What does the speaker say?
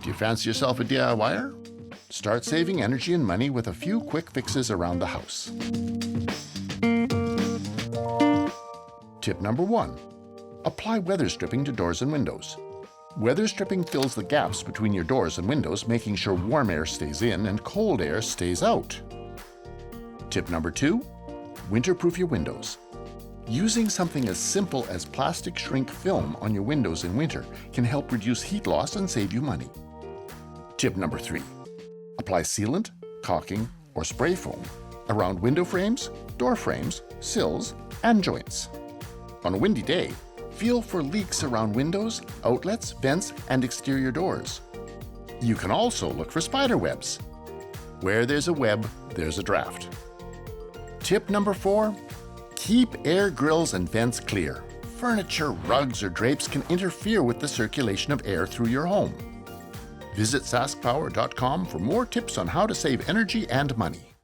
Do you fancy yourself a DIYer? Start saving energy and money with a few quick fixes around the house. Tip number 1. Apply weather stripping to doors and windows. Weather stripping fills the gaps between your doors and windows, making sure warm air stays in and cold air stays out. Tip number 2. Winterproof your windows. Using something as simple as plastic shrink film on your windows in winter can help reduce heat loss and save you money. Tip number 3. Apply sealant, caulking, or spray foam around window frames, door frames, sills, and joints. On a windy day, feel for leaks around windows, outlets, vents, and exterior doors. You can also look for spider webs. Where there's a web, there's a draft. Tip number 4. Keep air grills and vents clear. Furniture, rugs, or drapes can interfere with the circulation of air through your home. Visit saskpower.com for more tips on how to save energy and money.